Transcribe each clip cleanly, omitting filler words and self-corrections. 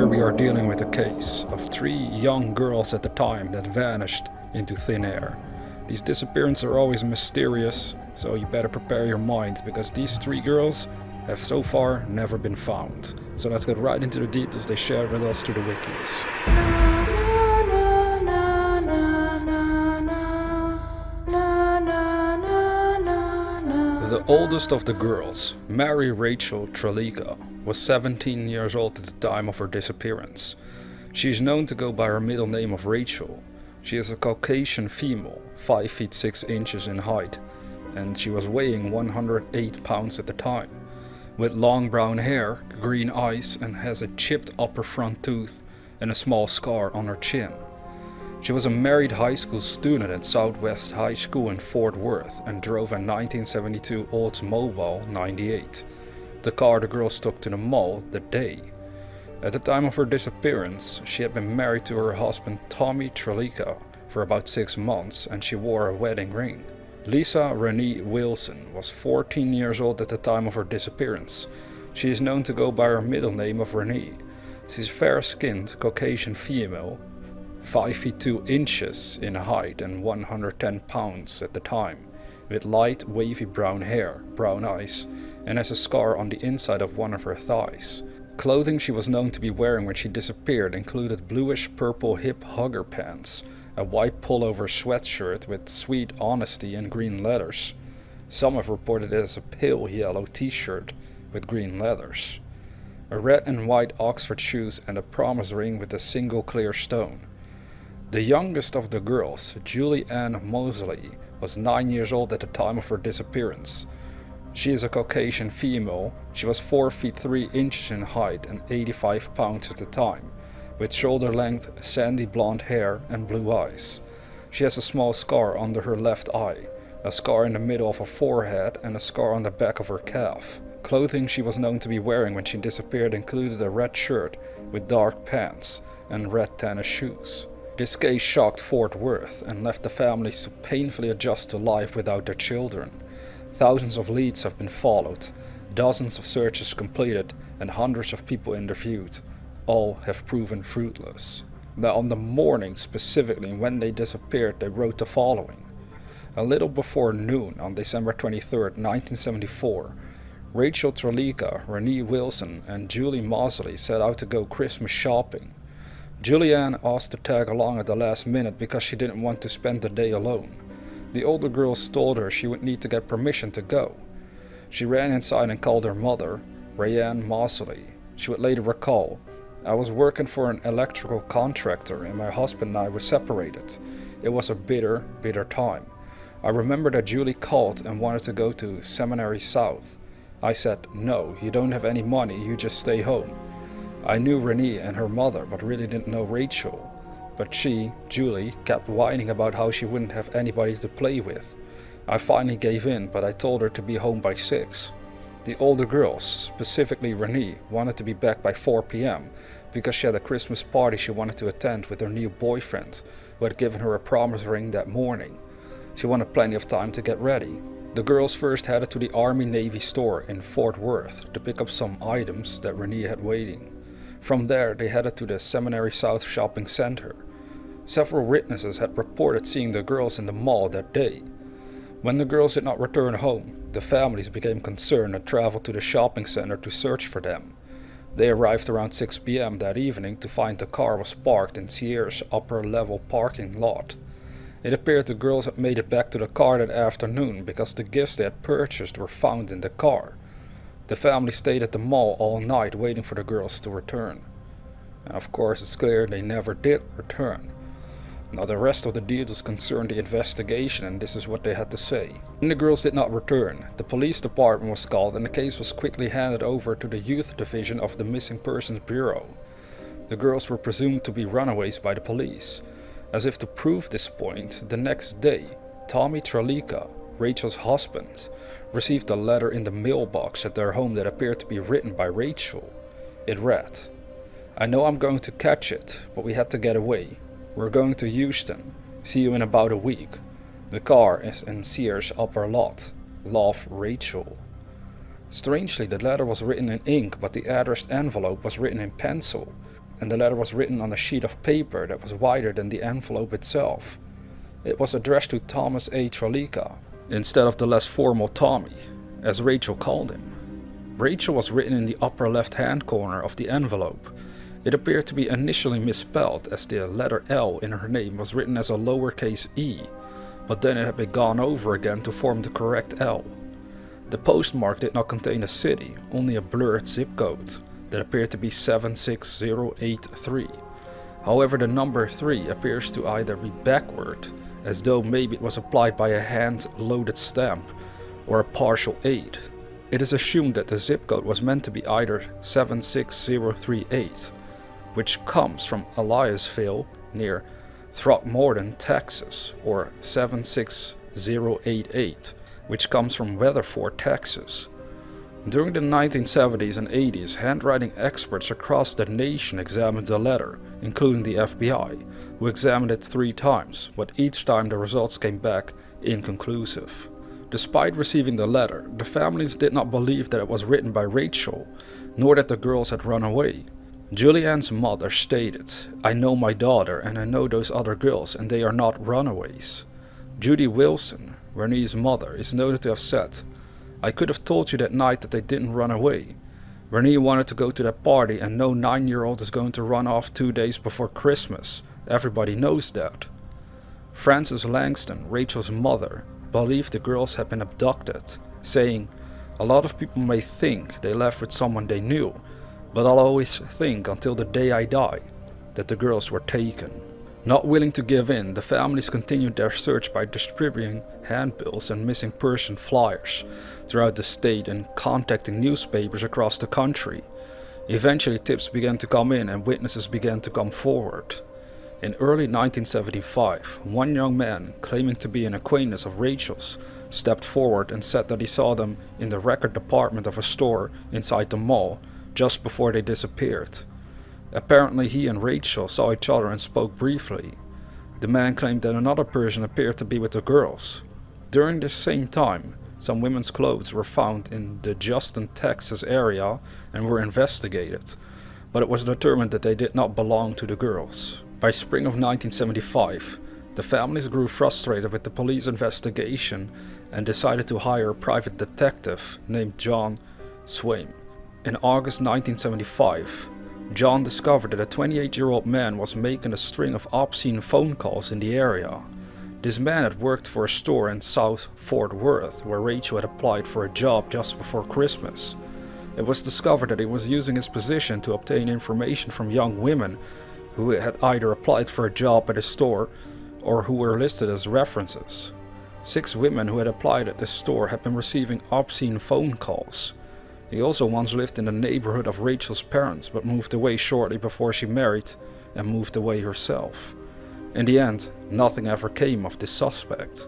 Here we are dealing with a case of 3 young girls at the time that vanished into thin air. These disappearances are always mysterious, so you better prepare your mind, because these 3 girls have so far never been found. So let's get right into the details they shared with us to the wikis. The oldest of the girls, Mary Rachel Trlica, was 17 years old at the time of her disappearance. She is known to go by her middle name of Rachel. She is a Caucasian female, 5 feet 6 inches in height, and she was weighing 108 pounds at the time, with long brown hair, green eyes, and has a chipped upper front tooth and a small scar on her chin. She was a married high school student at Southwest High School in Fort Worth and drove a 1972 Oldsmobile 98, the car the girls took to the mall that day. At the time of her disappearance, she had been married to her husband Tommy Trlica for about 6 months, and she wore a wedding ring. Lisa Renee Wilson was 14 years old at the time of her disappearance. She is known to go by her middle name of Renee. She's fair-skinned Caucasian female, 5 feet 2 inches in height and 110 pounds at the time, with light wavy brown hair, brown eyes, and has a scar on the inside of one of her thighs. Clothing she was known to be wearing when she disappeared included bluish purple hip hugger pants, a white pullover sweatshirt with Sweet Honesty in green letters. Some have reported it as a pale yellow t-shirt with green letters, a red and white Oxford shoes, and a promise ring with a single clear stone. The youngest of the girls, Julie Ann Moseley, was 9 years old at the time of her disappearance. She is a Caucasian female. She was 4 feet 3 inches in height and 85 pounds at the time, with shoulder-length, sandy blonde hair and blue eyes. She has a small scar under her left eye, a scar in the middle of her forehead, and a scar on the back of her calf. Clothing she was known to be wearing when she disappeared included a red shirt with dark pants and red tennis shoes. This case shocked Fort Worth and left the families to painfully adjust to life without their children. Thousands of leads have been followed, dozens of searches completed, and hundreds of people interviewed. All have proven fruitless. Now, on the morning specifically when they disappeared, they wrote the following. A little before noon on December 23, 1974, Rachel Trlica, Renee Wilson, and Julie Moseley set out to go Christmas shopping. Julie Ann asked to tag along at the last minute because she didn't want to spend the day alone. The older girls told her she would need to get permission to go. She ran inside and called her mother, Renee Ann Moseley. She would later recall, "I was working for an electrical contractor and my husband and I were separated. It was a bitter, bitter time. I remember that Julie called and wanted to go to Seminary South. I said, 'No, you don't have any money, you just stay home.' I knew Renee and her mother, but really didn't know Rachel. But she, Julie, kept whining about how she wouldn't have anybody to play with. I finally gave in, but I told her to be home by 6. The older girls, specifically Renee, wanted to be back by 4 p.m. because she had a Christmas party she wanted to attend with her new boyfriend, who had given her a promise ring that morning. She wanted plenty of time to get ready. The girls first headed to the Army-Navy store in Fort Worth to pick up some items that Renee had waiting. From there, they headed to the Seminary South Shopping Center. Several witnesses had reported seeing the girls in the mall that day. When the girls did not return home, the families became concerned and traveled to the shopping center to search for them. They arrived around 6 p.m. that evening to find the car was parked in Sears' upper-level parking lot. It appeared the girls had made it back to the car that afternoon because the gifts they had purchased were found in the car. The family stayed at the mall all night waiting for the girls to return. And of course it's clear they never did return. Now the rest of the details concern the investigation, and this is what they had to say. When the girls did not return, the police department was called and the case was quickly handed over to the youth division of the Missing Persons Bureau. The girls were presumed to be runaways by the police. As if to prove this point, the next day, Tommy Trlica, Rachel's husband, received a letter in the mailbox at their home that appeared to be written by Rachel. It read, "I know I'm going to catch it, but we had to get away. We're going to Houston. See you in about a week. The car is in Sears' upper lot. Love, Rachel." Strangely, the letter was written in ink, but the addressed envelope was written in pencil. and the letter was written on a sheet of paper that was wider than the envelope itself. It was addressed to Thomas A. Trlica, instead of the less formal Tommy, as Rachel called him. Rachel was written in the upper left-hand corner of the envelope. It appeared to be initially misspelled, as the letter L in her name was written as a lowercase e, but then it had been gone over again to form the correct L. The postmark did not contain a city, only a blurred zip code that appeared to be 76083. However, the number 3 appears to either be backward, as though maybe it was applied by a hand-loaded stamp, or a partial 8. It is assumed that the zip code was meant to be either 76038, which comes from Eliasville near Throckmorton, Texas, or 76088, which comes from Weatherford, Texas. During the 1970s and 80s, handwriting experts across the nation examined the letter, including the FBI, who examined it 3 times, but each time the results came back inconclusive. Despite receiving the letter, the families did not believe that it was written by Rachel, nor that the girls had run away. Julie Ann's mother stated, "I know my daughter and I know those other girls and they are not runaways." Julie Wilson, Renee's mother, is noted to have said, "I could have told you that night that they didn't run away. Renee wanted to go to that party and no 9-year-old is going to run off 2 days before Christmas. Everybody knows that." Frances Langston, Rachel's mother, believed the girls had been abducted, saying, "A lot of people may think they left with someone they knew, but I'll always think until the day I die that the girls were taken." Not willing to give in, the families continued their search by distributing handbills and missing person flyers throughout the state and contacting newspapers across the country. Eventually tips began to come in and witnesses began to come forward. In early 1975, one young man, claiming to be an acquaintance of Rachel's, stepped forward and said that he saw them in the record department of a store inside the mall just before they disappeared. Apparently he and Rachel saw each other and spoke briefly. The man claimed that another person appeared to be with the girls. During this same time, some women's clothes were found in the Justin, Texas area and were investigated, but it was determined that they did not belong to the girls. By spring of 1975, the families grew frustrated with the police investigation and decided to hire a private detective named John Swaim. In August 1975, John discovered that a 28-year-old man was making a string of obscene phone calls in the area. This man had worked for a store in South Fort Worth, where Rachel had applied for a job just before Christmas. It was discovered that he was using his position to obtain information from young women who had either applied for a job at his store or who were listed as references. 6 women who had applied at this store had been receiving obscene phone calls. He also once lived in the neighborhood of Rachel's parents, but moved away shortly before she married and moved away herself. In the end, nothing ever came of this suspect.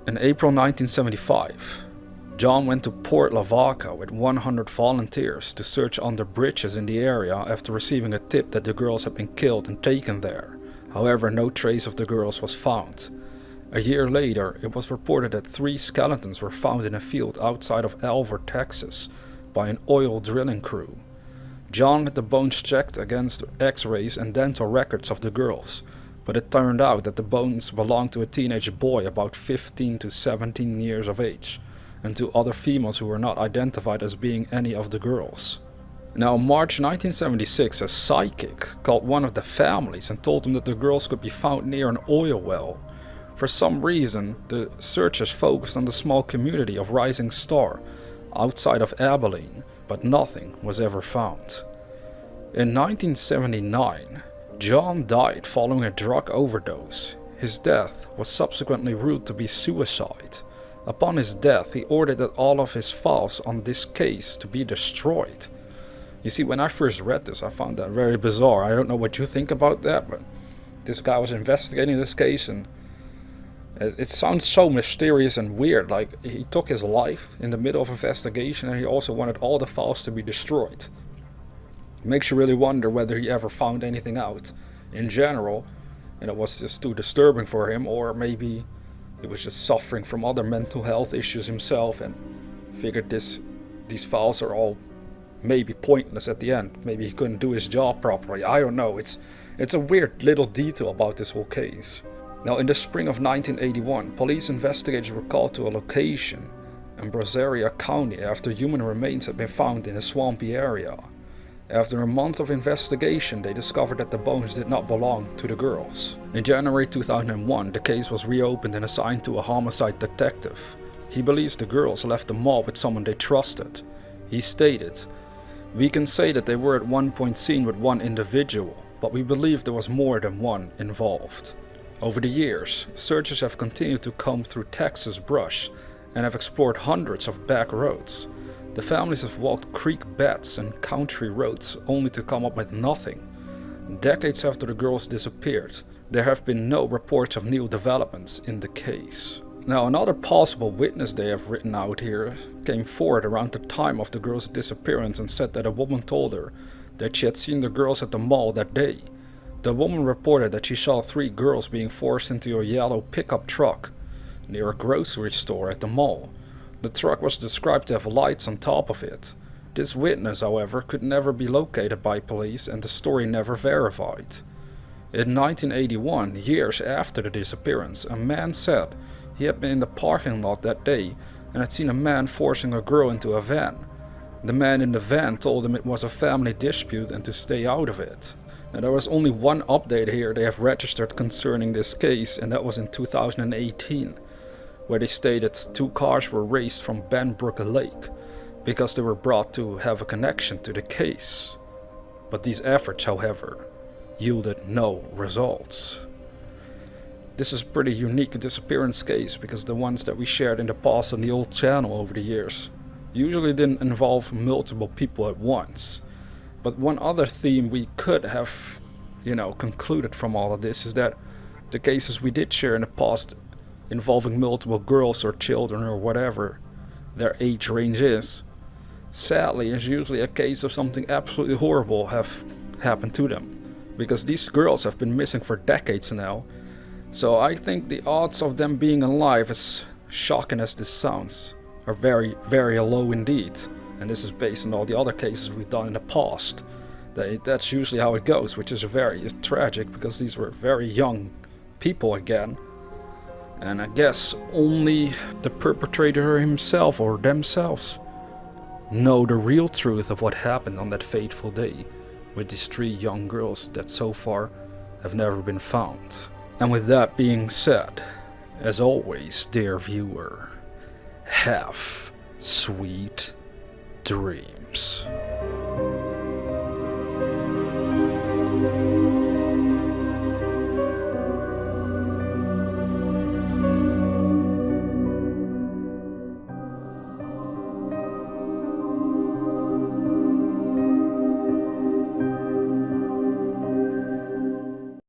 In April 1975, John went to Port Lavaca with 100 volunteers to search under bridges in the area after receiving a tip that the girls had been killed and taken there. However, no trace of the girls was found. A year later, it was reported that 3 skeletons were found in a field outside of Alvord, Texas, by an oil drilling crew. John had the bones checked against x-rays and dental records of the girls, but it turned out that the bones belonged to a teenage boy about 15 to 17 years of age, and 2 other females who were not identified as being any of the girls. Now, in March 1976, a psychic called one of the families and told them that the girls could be found near an oil well. For some reason, the searchers focused on the small community of Rising Star, outside of Abilene, but nothing was ever found. In 1979, John died following a drug overdose. His death was subsequently ruled to be suicide. Upon his death, he ordered that all of his files on this case to be destroyed. You see, when I first read this, I found that very bizarre. I don't know what you think about that, but this guy was investigating this case and it sounds so mysterious and weird, like he took his life in the middle of investigation and he also wanted all the files to be destroyed. It makes you really wonder whether he ever found anything out in general and it was just too disturbing for him, or maybe he was just suffering from other mental health issues himself and figured these files are all maybe pointless at the end. Maybe he couldn't do his job properly. I don't know. It's a weird little detail about this whole case. Now, in the spring of 1981, police investigators were called to a location in Brazoria County after human remains had been found in a swampy area. After a month of investigation, they discovered that the bones did not belong to the girls. In January 2001, the case was reopened and assigned to a homicide detective. He believes the girls left the mall with someone they trusted. He stated, "We can say that they were at one point seen with one individual, but we believe there was more than one involved." Over the years, searchers have continued to comb through Texas brush and have explored hundreds of back roads. The families have walked creek beds and country roads only to come up with nothing. Decades after the girls disappeared, there have been no reports of new developments in the case. Now, another possible witness they have written out here came forward around the time of the girls' disappearance and said that a woman told her that she had seen the girls at the mall that day. The woman reported that she saw 3 girls being forced into a yellow pickup truck near a grocery store at the mall. The truck was described to have lights on top of it. This witness, however, could never be located by police and the story never verified. In 1981, years after the disappearance, a man said he had been in the parking lot that day and had seen a man forcing a girl into a van. The man in the van told him it was a family dispute and to stay out of it. Now, there was only one update here they have registered concerning this case, and that was in 2018. Where they stated 2 cars were raced from Benbrook Lake because they were brought to have a connection to the case. But these efforts, however, yielded no results. This is a pretty unique disappearance case because the ones that we shared in the past on the old channel over the years usually didn't involve multiple people at once. But one other theme we could have, concluded from all of this is that the cases we did share in the past involving multiple girls or children or whatever their age range is, sadly is usually a case of something absolutely horrible have happened to them. Because these girls have been missing for decades now, so I think the odds of them being alive, as shocking as this sounds, are very, very low indeed. And this is based on all the other cases we've done in the past. That's usually how it goes, which is very tragic because these were very young people again. And I guess only the perpetrator himself or themselves know the real truth of what happened on that fateful day with these 3 young girls that so far have never been found. And with that being said, as always, dear viewer, have sweet dreams.